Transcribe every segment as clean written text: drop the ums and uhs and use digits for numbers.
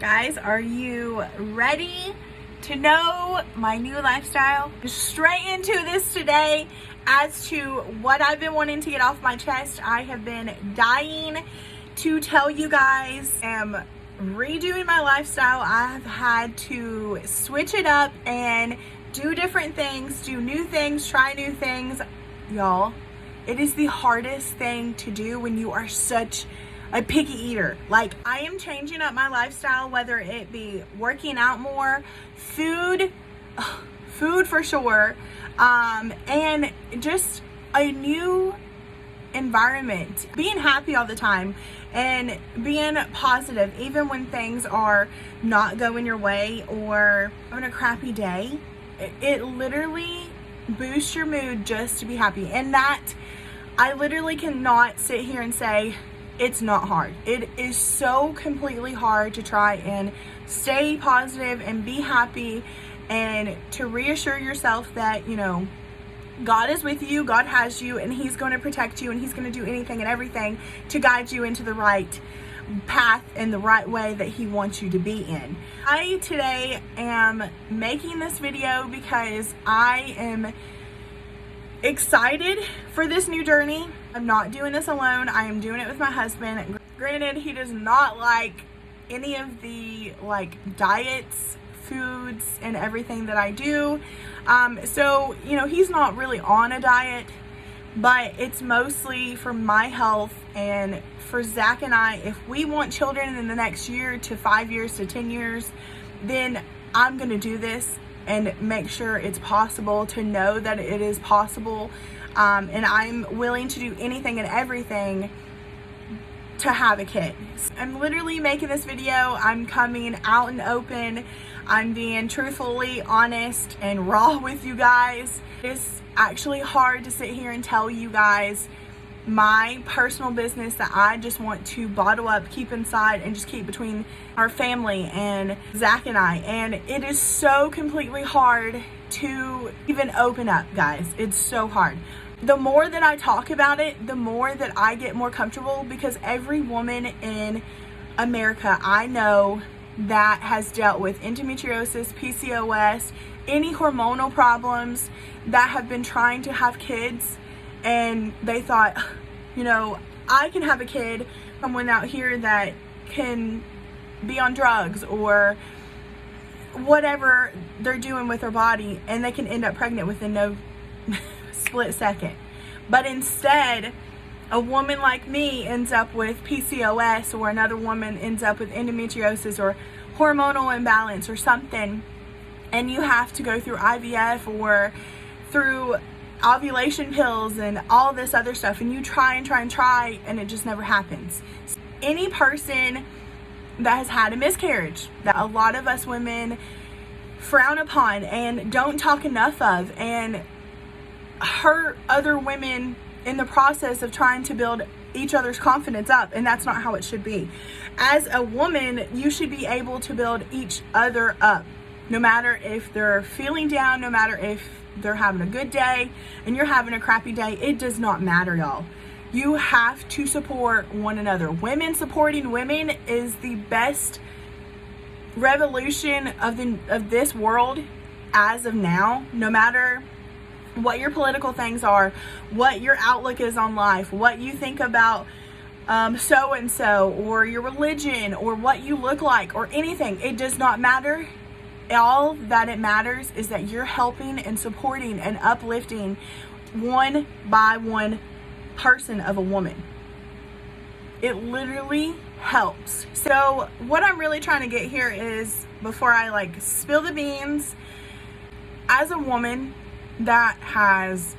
Guys, are you ready to know my new lifestyle? Straight into this today as to what I've been wanting to get off my chest. I have been dying to tell you guys. I'm redoing my lifestyle. I've had to switch it up and do different things, do new things, try new things. Y'all, it is the hardest thing to do when you are such a picky eater. Like, I am changing up my lifestyle, whether it be working out more, food for sure, and just a new environment, being happy all the time and being positive even when things are not going your way or having a crappy day. It literally boosts your mood just to be happy. And that, I literally cannot sit here and say it's not hard. It is so completely hard to try and stay positive and be happy and to reassure yourself that, you know, God is with you, God has you, and He's going to protect you, and He's going to do anything and everything to guide you into the right path and the right way that He wants you to be in. I today am making this video because I am excited for this new journey. I'm not doing this alone. I am doing it with my husband. Granted, he does not like any of the diets, foods, and everything that I do. So, you know, he's not really on a diet, but it's mostly for my health and for Zach and I. If we want children in the next year to 5 years to 10 years, then I'm going to do this and make sure it's possible, to know that it is possible. And I'm willing to do anything and everything to have a kid. I'm literally making this video. I'm coming out and open. I'm being truthfully honest and raw with you guys. It's actually hard to sit here and tell you guys my personal business that I just want to bottle up, keep inside, and just keep between our family and Zach and I. And it is so completely hard to even open up, guys. It's so hard. The more that I talk about it, the more that I get more comfortable, because every woman in America I know that has dealt with endometriosis, PCOS, any hormonal problems, that have been trying to have kids, and they thought, you know, I can have a kid, someone out here that can be on drugs or whatever they're doing with their body, and they can end up pregnant within no split second. But instead, a woman like me ends up with PCOS, or another woman ends up with endometriosis or hormonal imbalance or something, and you have to go through IVF or through ovulation pills and all this other stuff, and you try and it just never happens. Any person that has had a miscarriage, that a lot of us women frown upon and don't talk enough of, and hurt other women in the process of trying to build each other's confidence up, and that's not how it should be. As a woman, you should be able to build each other up, no matter if they're feeling down, no matter if they're having a good day and you're having a crappy day. It does not matter, y'all. You have to support one another. Women supporting women is the best revolution of this world as of now. No matter what your political things are, what your outlook is on life, what you think about so and so, or your religion, or what you look like, or anything, it does not matter. All that it matters is that you're helping and supporting and uplifting one by one person of a woman. It literally helps. So what I'm really trying to get here is, before I spill the beans, as a woman that has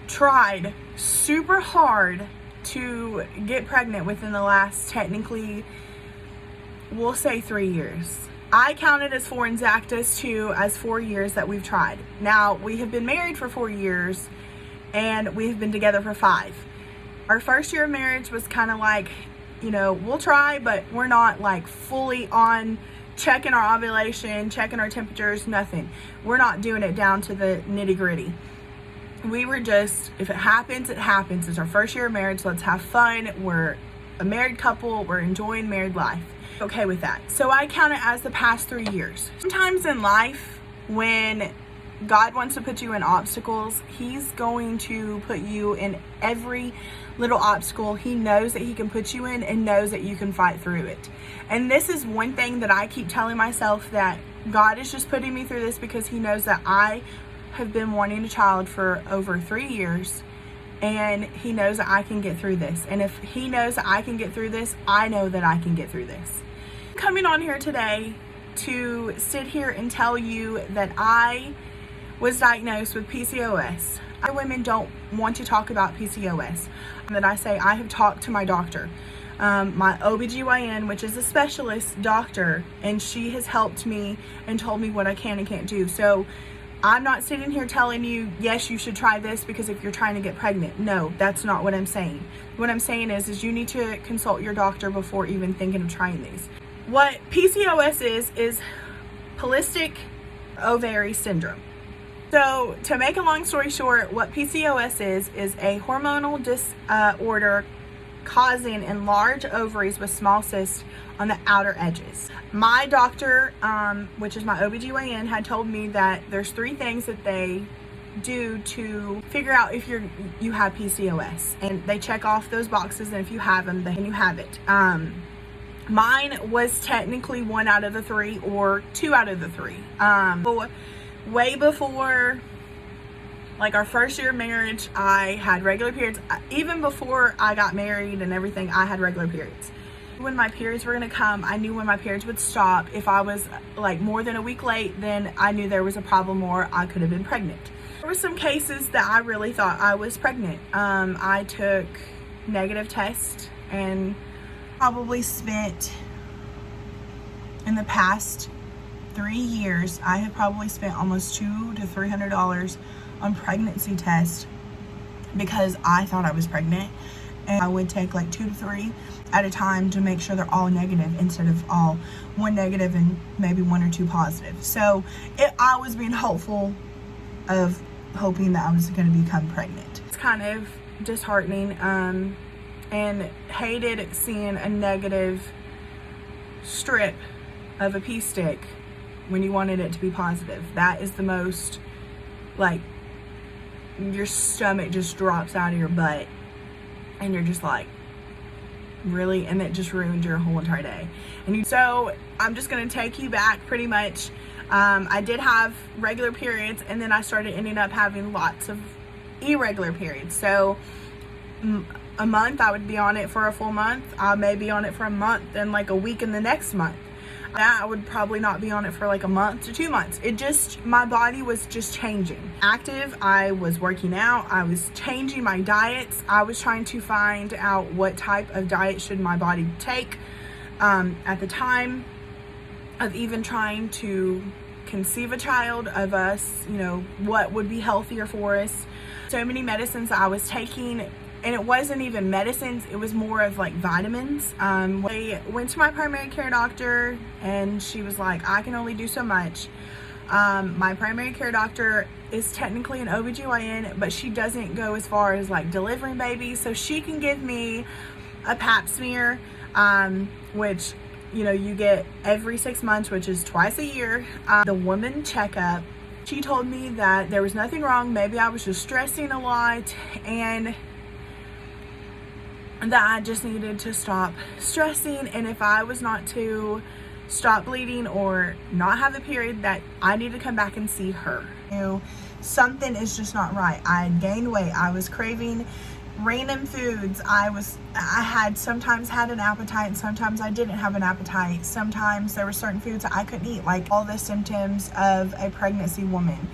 tried super hard to get pregnant within the last, technically, we'll say 3 years. I count it as 4, and Zach does too, as 4 years that we've tried. Now, we have been married for 4 years, and we've been together for 5. Our first year of marriage was kind of like, you know, we'll try, but we're not fully on checking our ovulation, checking our temperatures, nothing. We're not doing it down to the nitty gritty. We were just, if it happens, it happens. It's our first year of marriage. Let's have fun. We're a married couple. We're enjoying married life. okay with that. So I count it as the past 3 years. Sometimes in life, when God wants to put you in obstacles, he's going to put you in every little obstacle he knows that he can put you in and knows that you can fight through it. And this is one thing that I keep telling myself, that God is just putting me through this because he knows that I have been wanting a child for over 3 years, and he knows that I can get through this. And if he knows that I can get through this, I know that I can get through this. I'm coming on here today to sit here and tell you that I was diagnosed with PCOS. Other women don't want to talk about PCOS. That I say I have talked to my doctor, my OBGYN, which is a specialist doctor, and she has helped me and told me what I can and can't do. So I'm not sitting here telling you, yes, you should try this because if you're trying to get pregnant. No, that's not what I'm saying. What I'm saying is you need to consult your doctor before even thinking of trying these. What PCOS is polycystic ovary syndrome. So to make a long story short, what PCOS is a hormonal disorder causing enlarged ovaries with small cysts on the outer edges. My doctor, which is my OBGYN, had told me that there's 3 things that they do to figure out if you have PCOS, and they check off those boxes, and if you have them, then you have it. Mine was technically 1 out of the 3 or 2 out of the 3. Way before, like, our first year of marriage, I had regular periods. Even before I got married and everything, I had regular periods. When my periods were going to come, I knew when my periods would stop. If I was like more than a week late, then I knew there was a problem, or I could have been pregnant. There were some cases that I really thought I was pregnant. I took negative tests and probably spent, in the past 3 years, I have probably spent almost $200 to $300 on pregnancy tests because I thought I was pregnant, and I would take like 2 to 3 at a time to make sure they're all negative instead of all 1 negative and maybe 1 or 2 positive. So I was being hopeful of hoping that I was going to become pregnant. It's kind of disheartening, and hated seeing a negative strip of a pea stick when you wanted it to be positive. That is the most, like, your stomach just drops out of your butt and you're just like, really? And it just ruined your whole entire day. So I'm just going to take you back pretty much. I did have regular periods, and then I started ending up having lots of irregular periods. So a month I would be on it for a full month. I may be on it for a month and like a week in the next month. That I would probably not be on it for like a month to 2 months. My body was just changing. Active, I was working out, I was changing my diets. I was trying to find out what type of diet should my body take. At the time of even trying to conceive a child of us, what would be healthier for us. So many medicines that I was taking, and it wasn't even medicines, it was more of like vitamins. I went to my primary care doctor, and she was like, I can only do so much. My primary care doctor is technically an OBGYN, but she doesn't go as far as like delivering babies. So she can give me a pap smear, which, you get every 6 months, which is twice a year. The woman checkup, she told me that there was nothing wrong. Maybe I was just stressing a lot, and that I just needed to stop stressing, and if I was not to stop bleeding or not have a period, that I need to come back and see her. Something is just not right. I had gained weight. I was craving random foods. I had sometimes had an appetite, and sometimes I didn't have an appetite. Sometimes there were certain foods that I couldn't eat, like all the symptoms of a pregnancy woman.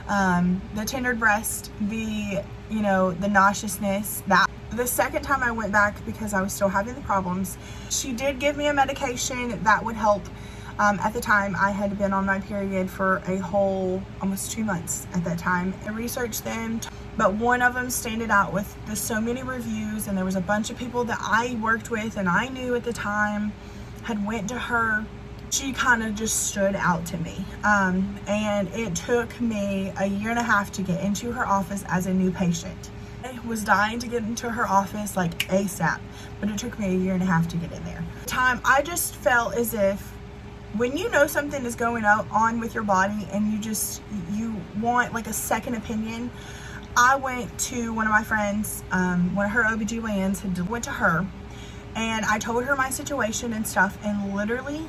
The tender breast, the nauseousness. That the second time I went back, because I was still having the problems, she did give me a medication that would help. At the time, I had been on my period for a whole almost 2 months at that time. I researched them, but one of them standed out with so many reviews, and there was a bunch of people that I worked with and I knew at the time had went to her. She kind of just stood out to me, and it took me a year and a half to get into her office as a new patient. was dying to get into her office like ASAP, but it took me a year and a half to get in there. I just felt as if when you know something is going on with your body and you want like a second opinion, I went to one of my friends, one of her OBGYNs went to her, and I told her my situation and stuff, and literally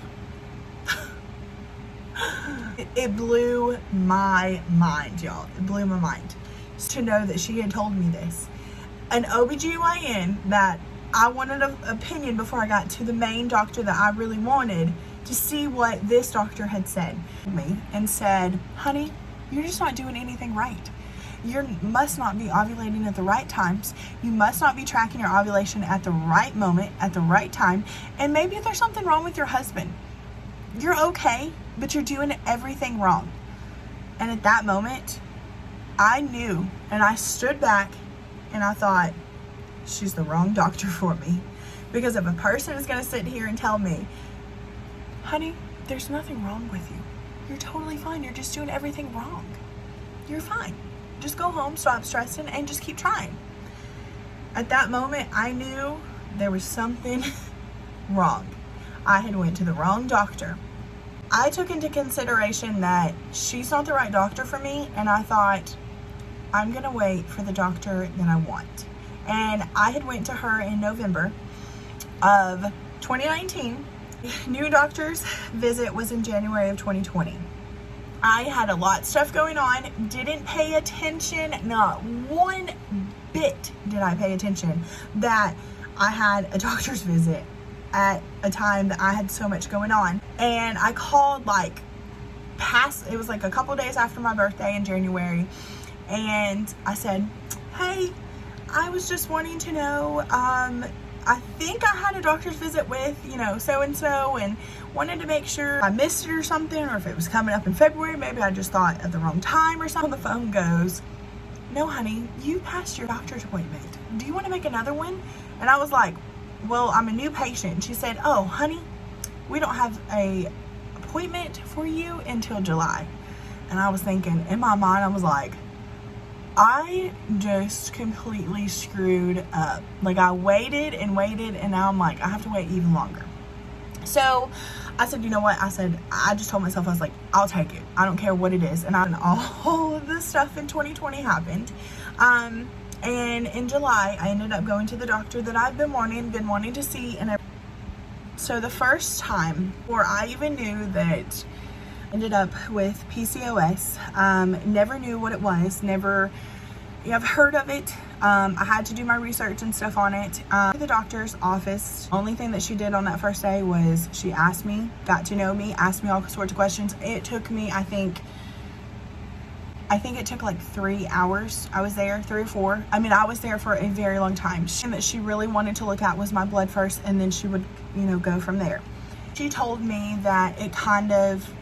it blew my mind, y'all. It blew my mind to know that she had told me this. An OBGYN that I wanted an opinion before I got to the main doctor that I really wanted to see what this doctor had said to me, and said, honey, you're just not doing anything right. You must not be ovulating at the right times. You must not be tracking your ovulation at the right moment, at the right time. And maybe there's something wrong with your husband. You're okay, but you're doing everything wrong. And at that moment, I knew, and I stood back and I thought, she's the wrong doctor for me. Because if a person is going to sit here and tell me, honey, there's nothing wrong with you. You're totally fine. You're just doing everything wrong. You're fine. Just go home, stop stressing, and just keep trying. At that moment, I knew there was something wrong. I had went to the wrong doctor. I took into consideration that she's not the right doctor for me, and I thought, I'm gonna wait for the doctor that I want. And I had went to her in November of 2019. New doctor's visit was in January of 2020. I had a lot of stuff going on, didn't pay attention, not one bit did I pay attention that I had a doctor's visit at a time that I had so much going on. And I called it was like a couple days after my birthday in January, and I said, hey, I was just wanting to know, I think I had a doctor's visit with, so-and-so, and wanted to make sure I missed it or something, or if it was coming up in February, maybe I just thought at the wrong time or something. The phone goes, no, honey, you passed your doctor's appointment. Do you want to make another one? And I was like, well, I'm a new patient. And she said, oh, honey, we don't have a appointment for you until July. And I was thinking, in my mind, I was like, I just completely screwed up. Like, I waited, and now I'm like, I have to wait even longer. So I said, you know what? I just told myself, I was like, I'll take it. I don't care what it is. And all of this stuff in 2020 happened. And in July, I ended up going to the doctor that I've been wanting to see. And so the first time, before I even knew that, ended up with PCOS. Never knew what it was. I've heard of it. I had to do my research and stuff on it. The doctor's office, only thing that she did on that first day was she asked me, got to know me, asked me all sorts of questions. It took me, I think it took like 3 hours. I was there, 3 or 4. I mean, I was there for a very long time. And that she really wanted to look at was my blood first, and then she would, go from there. She told me that it kind of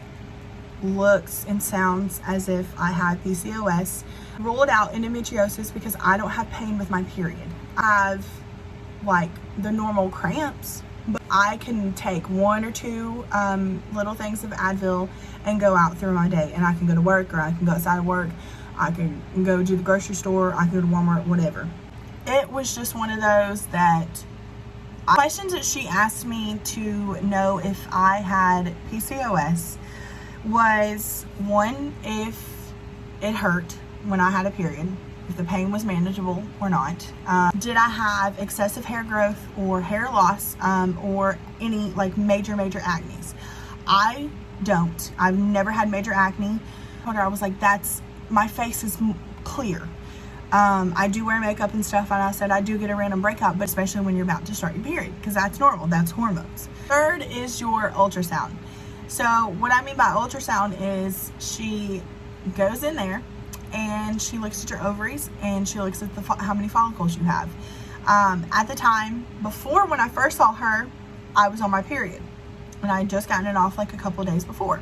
looks and sounds as if I had PCOS. Ruled out endometriosis because I don't have pain with my period. I have like the normal cramps, but I can take 1 or 2 little things of Advil and go out through my day, and I can go to work, or I can go outside of work, I can go to the grocery store, I can go to Walmart, whatever. It was just one of those questions that she asked me to know if I had PCOS was, one, if it hurt when I had a period, if the pain was manageable or not. Did I have excessive hair growth or hair loss, or any major acnes? I don't. I've never had major acne. I was like, my face is clear. I do wear makeup and stuff, and I said I do get a random breakout, but especially when you're about to start your period, because that's normal, that's hormones. Third is your ultrasound. So what I mean by ultrasound is she goes in there and she looks at your ovaries, and she looks at how many follicles you have. At the time, before, when I first saw her, I was on my period, and I had just gotten it off a couple of days before.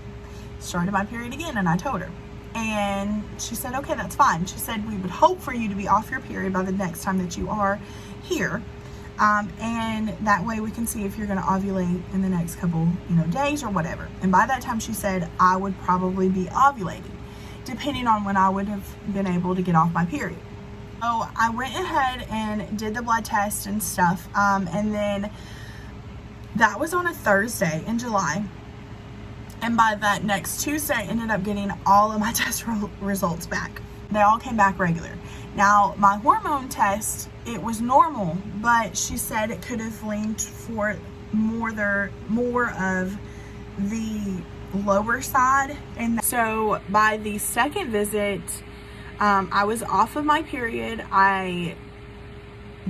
Started my period again, and I told her. And she said, okay, that's fine. She said, we would hope for you to be off your period by the next time that you are here. And that way we can see if you're going to ovulate in the next couple, days or whatever. And by that time, she said I would probably be ovulating, depending on when I would have been able to get off my period. So I went ahead and did the blood test and stuff, and then that was on a Thursday in July. And by that next Tuesday, I ended up getting all of my test results back. They all came back regular. Now, my hormone test, it was normal, but she said it could have leaned for more of the lower side. And so by the second visit, I was off of my period. I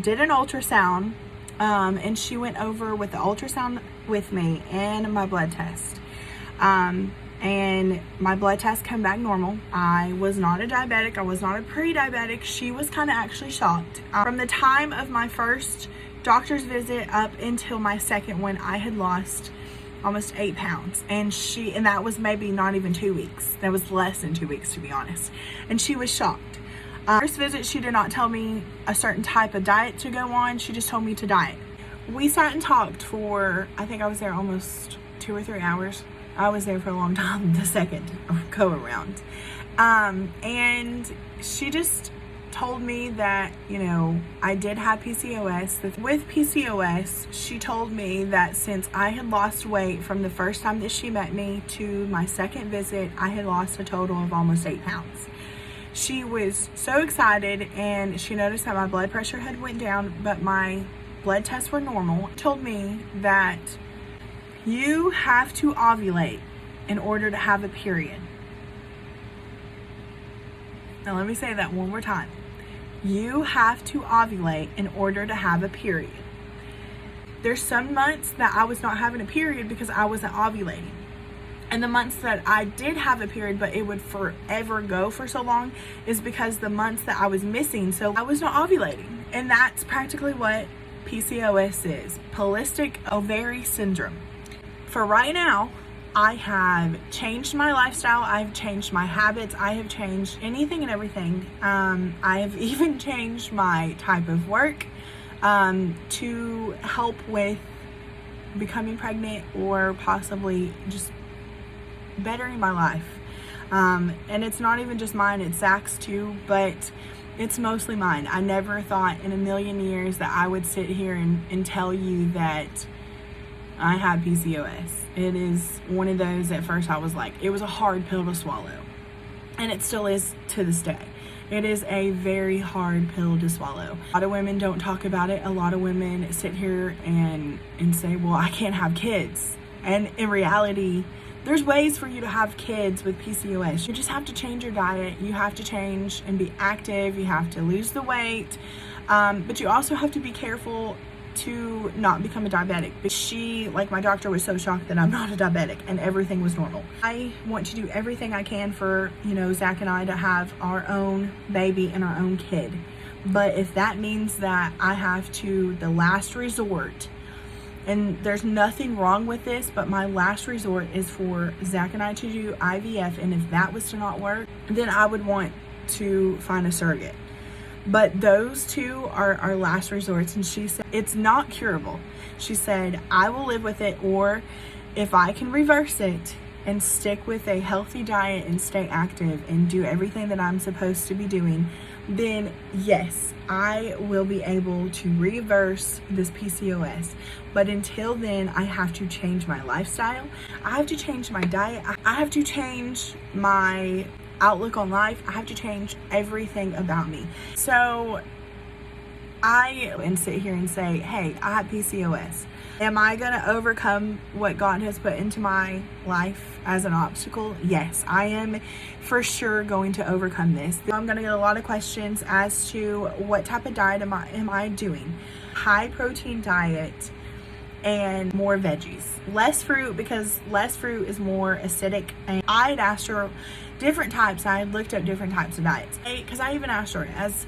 did an ultrasound, and she went over with the ultrasound with me and my blood test. And my blood test came back normal. I was not a diabetic. I was not a pre-diabetic. She was kind of actually shocked. From the time of my first doctor's visit up until my second one, I had lost almost 8 pounds. And that was maybe not even 2 weeks. That was less than 2 weeks, to be honest. And she was shocked. First visit, she did not tell me a certain type of diet to go on. She just told me to diet. We sat and talked for, I think I was there almost 2 or 3 hours. I was there for a long time, the second go around. And she just told me that, I did have PCOS. With PCOS, she told me that since I had lost weight from the first time that she met me to my second visit, I had lost a total of almost 8 pounds. She was so excited, and she noticed that my blood pressure had went down, but my blood tests were normal. She told me that you have to ovulate in order to have a period. Now let me say that one more time. You have to ovulate in order to have a period. There's some months that I was not having a period because I wasn't ovulating. And the months that I did have a period, but it would forever go for so long, is because the months that I was missing, so I was not ovulating. And that's practically what PCOS is, polycystic ovary syndrome. For right now, I have changed my lifestyle. I've changed my habits. I have changed anything and everything. I have even changed my type of work to help with becoming pregnant or possibly just bettering my life. And it's not even just mine, it's Zach's too, but it's mostly mine. I never thought in a million years that I would sit here and tell you that I had PCOS. It is one of those, at first I was like, it was a hard pill to swallow. And it still is to this day. It is a very hard pill to swallow. A lot of women don't talk about it. A lot of women sit here and say, well, I can't have kids. And in reality, there's ways for you to have kids with PCOS. You just have to change your diet. You have to change and be active. You have to lose the weight. But you also have to be careful to not become a diabetic. But my doctor was so shocked that I'm not a diabetic and everything was normal. I want to do everything I can for, Zach and I to have our own baby and our own kid. But if that means that I have to, the last resort, and there's nothing wrong with this, but my last resort is for Zach and I to do IVF, and if that was to not work, then I would want to find a surrogate. But those two are our last resorts, and she said it's not curable. She said, I will live with it, or if I can reverse it and stick with a healthy diet and stay active and do everything that I'm supposed to be doing, then yes, I will be able to reverse this PCOS. But until then, I have to change my lifestyle. I have to change my diet. I have to change my outlook on life. I have to change everything about me. So and sit here and say, hey, I have PCOS. Am I going to overcome what God has put into my life as an obstacle? Yes, I am for sure going to overcome this. I'm going to get a lot of questions as to what type of diet am I doing. High protein diet and more veggies. Less fruit, because less fruit is more acidic. And I had asked her different types. I had looked up different types of diets. Because I even asked her, as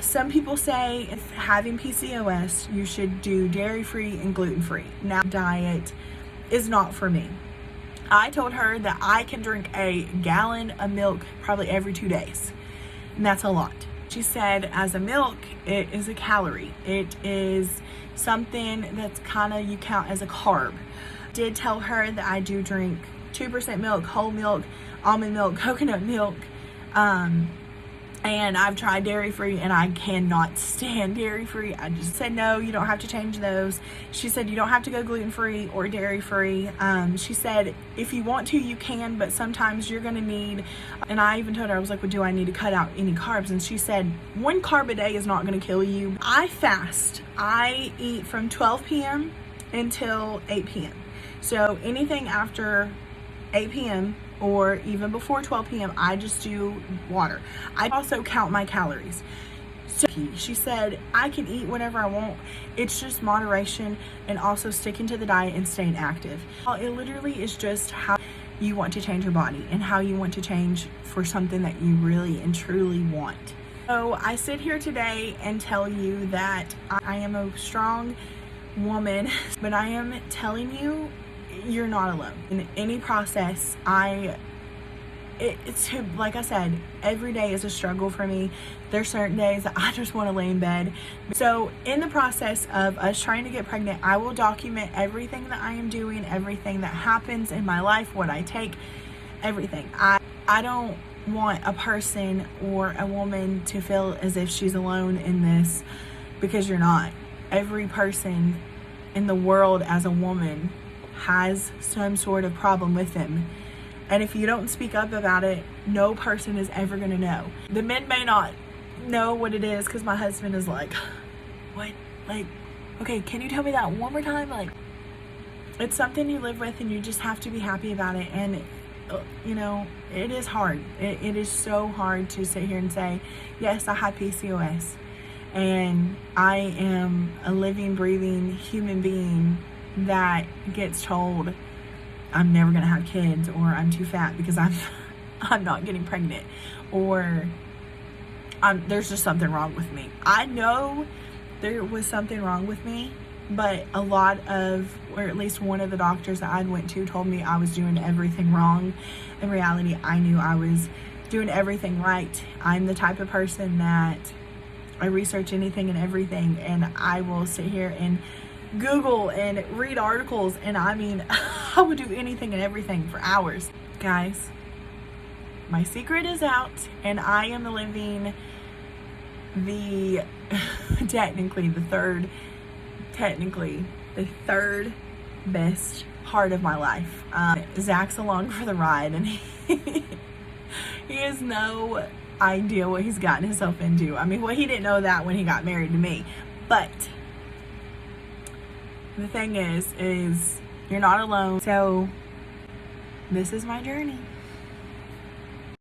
some people say, if having PCOS, you should do dairy-free and gluten-free. Now, diet is not for me. I told her that I can drink a gallon of milk probably every 2 days. And that's a lot. She said, as a milk, it is a calorie. It is something that's kind of, you count as a carb. Did tell her that I do drink 2% milk, whole milk, almond milk, coconut milk, And I've tried dairy free and I cannot stand dairy free. I just said, no, you don't have to change those. She said, you don't have to go gluten free or dairy free. She said, if you want to, you can, but sometimes you're gonna need, and I even told her, I was like, well, do I need to cut out any carbs? And she said, 1 carb a day is not gonna kill you. I fast. I eat from 12 p.m. until 8 p.m. So anything after 8 p.m. or even before 12 p.m. I just do water. I also count my calories. So she said, I can eat whatever I want. It's just moderation and also sticking to the diet and staying active. It literally is just how you want to change your body and how you want to change for something that you really and truly want. So I sit here today and tell you that I am a strong woman, but I am telling you, you're not alone. In any process, it's like I said, every day is a struggle for me. There's certain days that I just want to lay in bed. So in the process of us trying to get pregnant, I will document everything that I am doing, everything that happens in my life, what I take, everything. I don't want a person or a woman to feel as if she's alone in this, because you're not. Every person in the world as a woman has some sort of problem with them. And if you don't speak up about it, no person is ever going to know. The men may not know what it is, because my husband is like, what? Like, okay, can you tell me that one more time? Like, it's something you live with and you just have to be happy about it. And, you know, it is hard. It is so hard to sit here and say, yes, I have PCOS. And I am a living, breathing human being that gets told I'm never gonna have kids, or I'm too fat because I'm not getting pregnant, or there's just something wrong with me. I know there was something wrong with me, but a lot of, or at least one of the doctors that I went to told me I was doing everything wrong. In reality, I knew I was doing everything right. I'm the type of person that I research anything and everything, and I will sit here and Google and read articles, and I mean, I would do anything and everything for hours. Guys, my secret is out, and I am living technically the third best part of my life. Zach's along for the ride, and he has no idea what he's gotten himself into. I mean, well, he didn't know that when he got married to me, but the thing is you're not alone. So this is my journey.